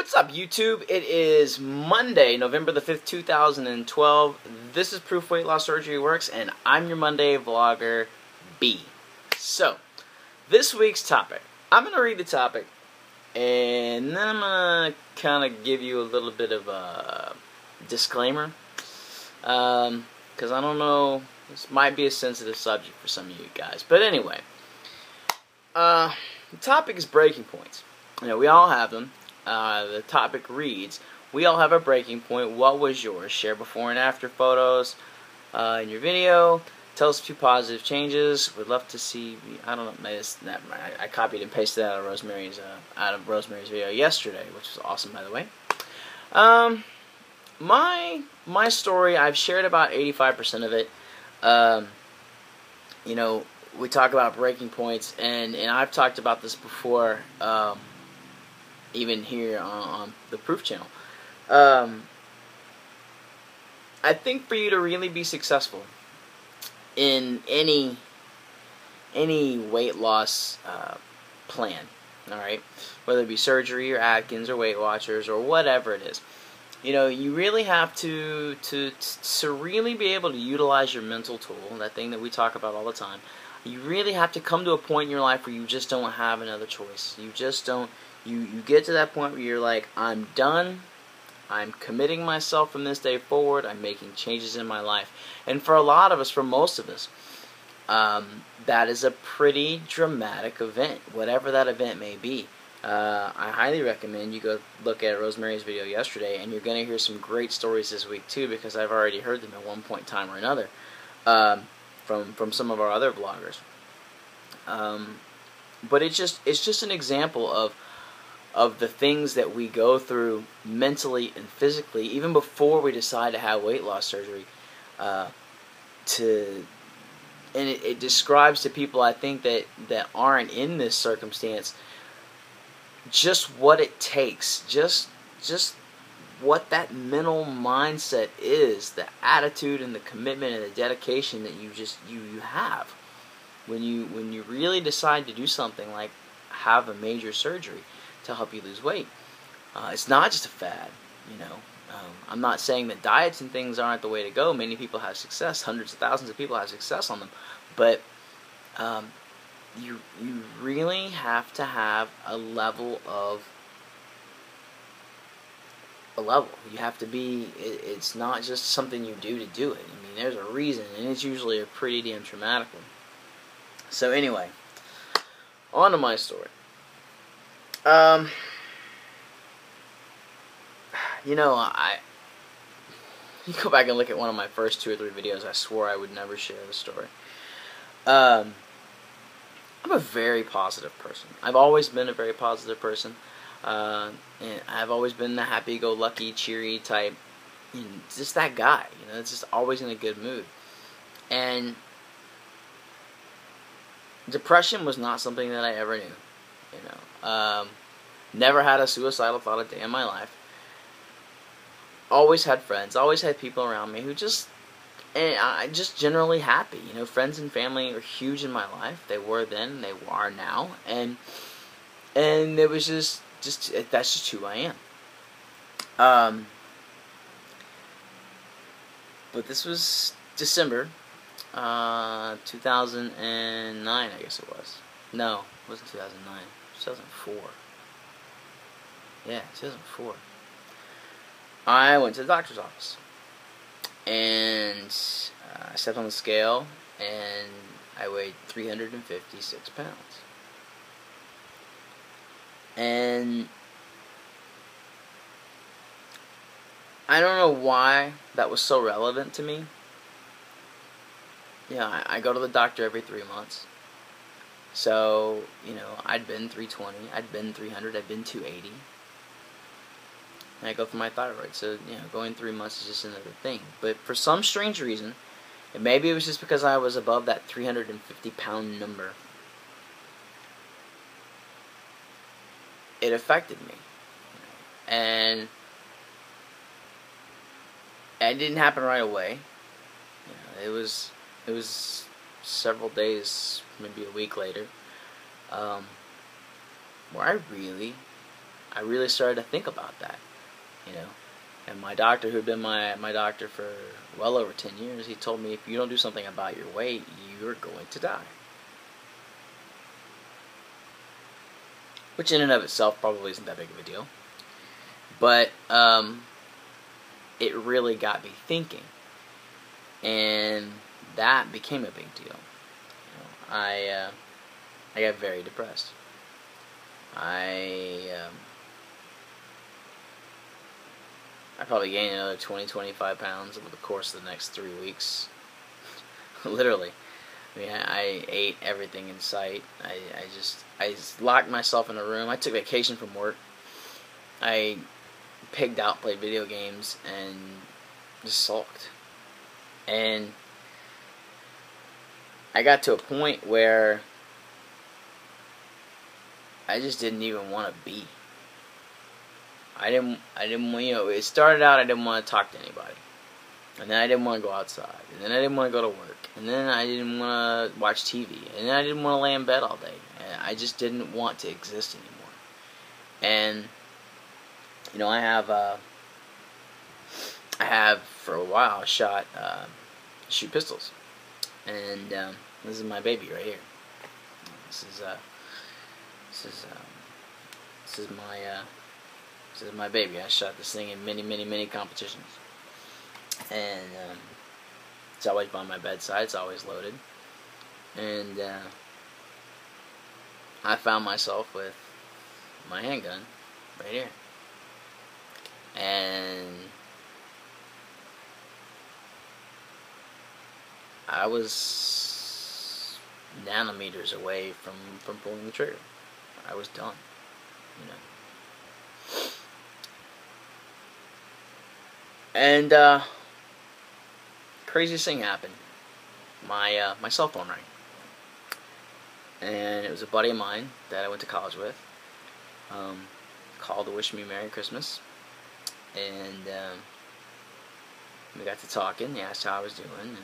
What's up, YouTube? It is Monday, November the 5th, 2012. This is Proof Weight Loss Surgery Works, and I'm your Monday vlogger, B. So, this week's topic. I'm going to read the topic, and then I'm going to kind of give you a little bit of a disclaimer. Because I don't know, this might be a sensitive subject for some of you guys. But anyway, the topic is breaking points. You know, we all have them. The topic reads, we all have a breaking point. What was yours? Share before and after photos in your video. Tell us a few positive changes. We'd love to see. I don't know. I copied and pasted that out of Rosemary's video yesterday, which was awesome, by the way. My story, I've shared about 85% of it. You know, we talk about breaking points, and I've talked about this before. Even here on the Proof channel. I think for you to really be successful in any weight loss plan, alright, whether it be surgery or Atkins or Weight Watchers or whatever it is, you know, you really have to really be able to utilize your mental tool, that thing that we talk about all the time. You really have to come to a point in your life where you just don't have another choice. You just don't. You get to that point where you're like, I'm done. I'm committing myself from this day forward. I'm making changes in my life. And for a lot of us, for most of us, that is a pretty dramatic event, whatever that event may be. I highly recommend you go look at Rosemary's video yesterday, and you're going to hear some great stories this week too, because I've already heard them at one point in time or another from some of our other vloggers. But it's just an example of the things that we go through mentally and physically, even before we decide to have weight loss surgery. And it describes to people, I think, that aren't in this circumstance, just what it takes, just what that mental mindset is, the attitude and the commitment and the dedication that you have when you really decide to do something like have a major surgery to help you lose weight. It's not just a fad, you know. I'm not saying that diets and things aren't the way to go. Many people have success. Hundreds of thousands of people have success on them. But you really have to have a level. You have to be. It's not just something you do to do it. I mean, there's a reason, and it's usually a pretty damn traumatic one. So anyway, on to my story. You know, you go back and look at one of my first 2 or 3 videos, I swore I would never share the story. I'm a very positive person. I've always been a very positive person. And I've always been the happy-go-lucky, cheery type, just that guy, you know, it's just always in a good mood. And depression was not something that I ever knew, you know. Never had a suicidal thought a day in my life. Always had friends, always had people around me who just generally happy. You know, friends and family are huge in my life. They were then, they are now, and it was just that's just who I am. But this was December 2009, I guess it was. No, it wasn't 2009. 2004. Yeah, 2004. I went to the doctor's office, and I stepped on the scale, and I weighed 356 pounds. And I don't know why that was so relevant to me. Yeah, I go to the doctor every 3 months. So, you know, I'd been 320, I'd been 300, I'd been 280. And I go for my thyroid, so, you know, going 3 months is just another thing. But for some strange reason, and maybe it was just because I was above that 350-pound number, it affected me. And it didn't happen right away. You know, it was several days, maybe a week later, where I really started to think about that, you know. And my doctor, who had been my doctor for well over 10 years, he told me, if you don't do something about your weight, you're going to die. Which in and of itself probably isn't that big of a deal. But it really got me thinking. And that became a big deal. You know, I got very depressed. I probably gained another 20-25 pounds over the course of the next 3 weeks. Literally. I mean, I ate everything in sight. I just locked myself in a room. I took vacation from work. I pigged out, played video games, and just sulked. And I got to a point where I just didn't even want to be. I didn't, you know, it started out I didn't want to talk to anybody. And then I didn't want to go outside. And then I didn't want to go to work. And then I didn't want to watch TV. And then I didn't want to lay in bed all day. And I just didn't want to exist anymore. And, you know, I have for a while shot, shoot pistols. And this is my baby right here. This is my baby. I shot this thing in many competitions. And it's always by my bedside. It's always loaded. And I found myself with my handgun right here. And I was nanometers away from pulling the trigger. I was done, you know. And craziest thing happened. My cell phone rang, and it was a buddy of mine that I went to college with. Called to wish me Merry Christmas, and we got to talking. He asked how I was doing, and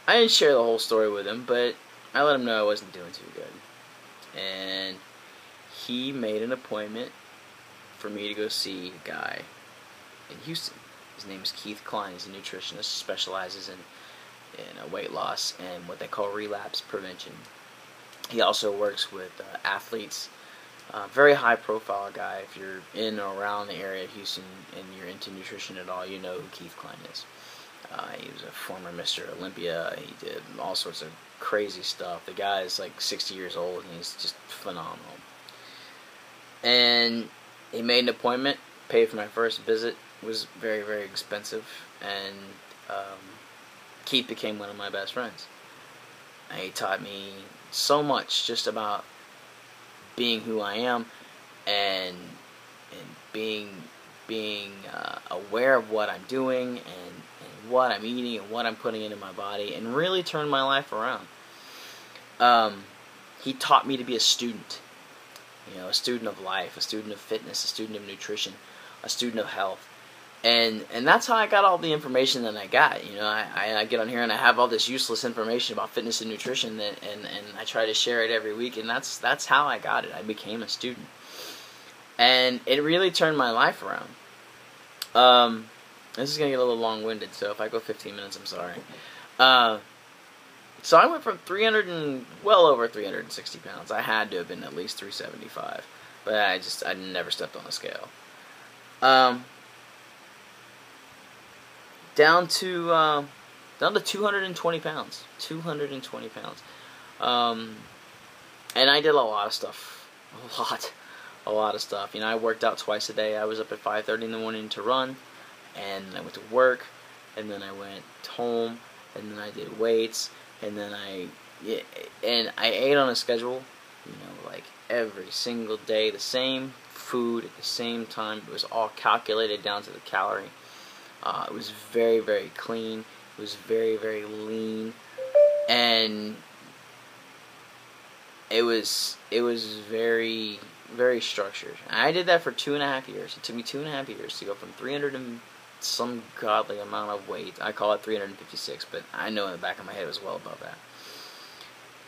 I didn't share the whole story with him, but I let him know I wasn't doing too good. And he made an appointment for me to go see a guy in Houston. His name is Keith Klein. He's a nutritionist, specializes in weight loss and what they call relapse prevention. He also works with athletes. Very high profile guy. If you're in or around the area of Houston and you're into nutrition at all, you know who Keith Klein is. He was a former Mr. Olympia. He did all sorts of crazy stuff. The guy is like 60 years old and he's just phenomenal. And he made an appointment, paid for my first visit. It was very expensive, and Keith became one of my best friends. And he taught me so much just about being who I am and being aware of what I'm doing and what I'm eating and what I'm putting into my body, and really turned my life around. He taught me to be a student. You know, a student of life, a student of fitness, a student of nutrition, a student of health. And that's how I got all the information that I got. You know, I get on here and I have all this useless information about fitness and nutrition, and I try to share it every week, and that's how I got it. I became a student. And it really turned my life around. This is going to get a little long-winded, so if I go 15 minutes, I'm sorry. So I went from well over 360 pounds. I had to have been at least 375, but I never stepped on the scale. Down to 220 pounds. 220 pounds. And I did a lot of stuff. A lot of stuff. You know, I worked out twice a day. I was up at 5:30 in the morning to run, and I went to work, and then I went home, and then I did weights, and then I ate on a schedule, you know, like every single day, the same food at the same time. It was all calculated down to the calorie. It was very clean. It was very lean, and it was very structured. And I did that for 2.5 years. It took me 2.5 years to go from 300 and some godly amount of weight. I call it 356, but I know in the back of my head it was well above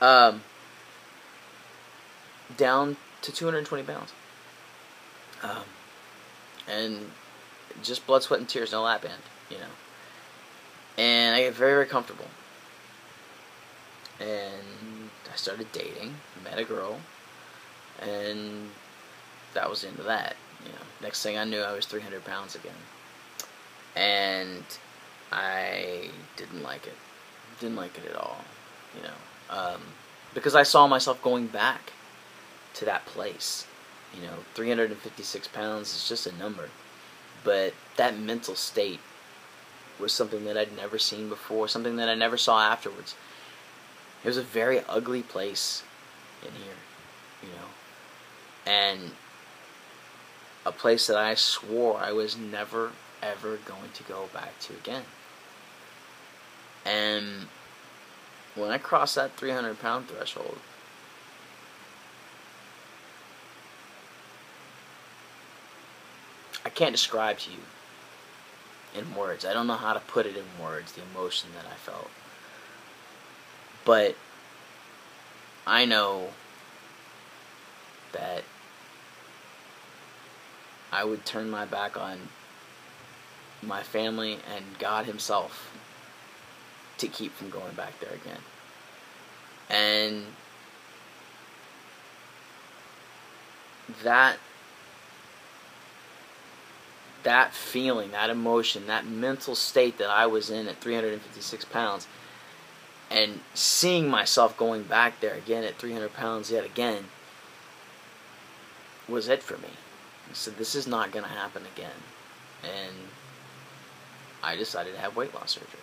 that. Down to 220 pounds. And just blood, sweat, and tears, no lap band, you know. And I get very, very comfortable. And I started dating, met a girl, and that was the end of that. You know, next thing I knew, I was 300 pounds again. And I didn't like it. Didn't like it at all, you know. Because I saw myself going back to that place. You know, 356 pounds is just a number. But that mental state was something that I'd never seen before, something that I never saw afterwards. It was a very ugly place in here, you know. And a place that I swore I was never, ever going to go back to again. And when I crossed that 300-pound threshold, I can't describe to you in words. I don't know how to put it in words, the emotion that I felt. But I know that I would turn my back on my family and God Himself to keep from going back there again. And that feeling, that emotion, that mental state that I was in at 356 pounds, and seeing myself going back there again at 300 pounds yet again, was it for me. I said, this is not going to happen again. And I decided to have weight loss surgery.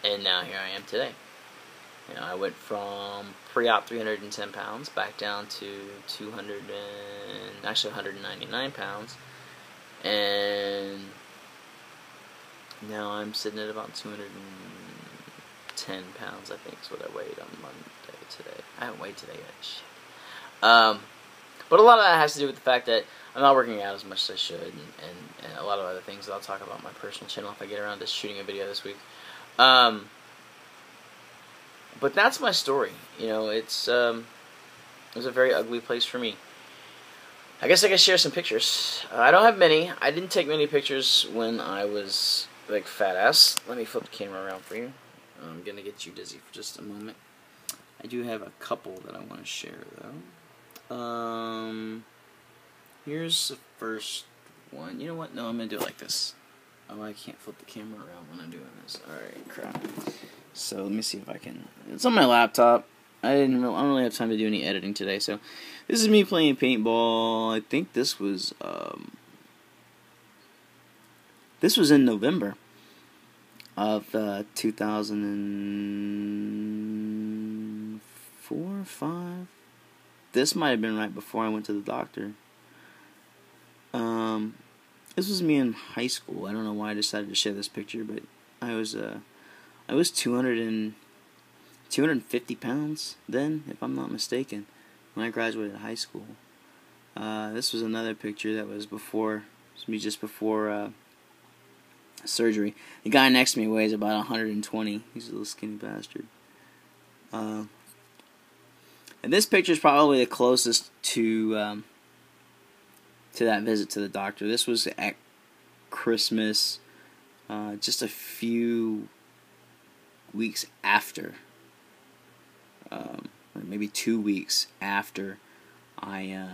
And now here I am today. You know, I went from pre-op 310 pounds back down to 199 pounds, and now I'm sitting at about 210 pounds, I think is what I weighed on Monday today. I haven't weighed today yet. Shit. But a lot of that has to do with the fact that I'm not working out as much as I should, and a lot of other things that I'll talk about on my personal channel if I get around to shooting a video this week. But that's my story. You know, it was a very ugly place for me. I guess I can share some pictures. I don't have many. I didn't take many pictures when I was like fat ass. Let me flip the camera around for you. I'm gonna get you dizzy for just a moment. I do have a couple that I want to share though. Here's the first one. You know what? No, I'm gonna do it like this. Oh, I can't flip the camera around when I'm doing this. Alright, crap. So let me see if I can. It's on my laptop. I don't really have time to do any editing today. So this is me playing paintball. I think this was in November of 2004 or 5. This might have been right before I went to the doctor. This was me in high school. I don't know why I decided to share this picture, but I was 250 pounds then, if I'm not mistaken, when I graduated high school. This was another picture that was before, me just before surgery. The guy next to me weighs about 120. He's a little skinny bastard. And this picture is probably the closest to that visit to the doctor. This was at Christmas, just a few weeks after, or maybe 2 weeks after I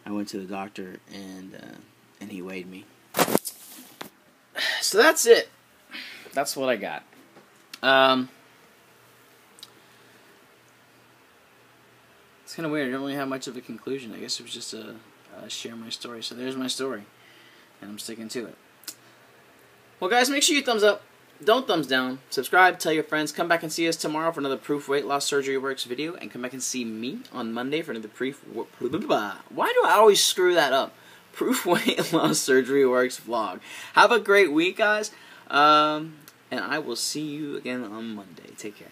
went to the doctor, and he weighed me. So that's it. That's what I got. It's kind of weird. I don't really have much of a conclusion. I guess it was just a share my story. So there's my story, and I'm sticking to it. Well, guys, make sure you thumbs up. Don't thumbs down. Subscribe. Tell your friends. Come back and see us tomorrow for another Proof Weight Loss Surgery Works video, and come back and see me on Monday for another Proof. Why do I always screw that up? Proof Weight Loss Surgery Works vlog. Have a great week, guys. And I will see you again on Monday. Take care.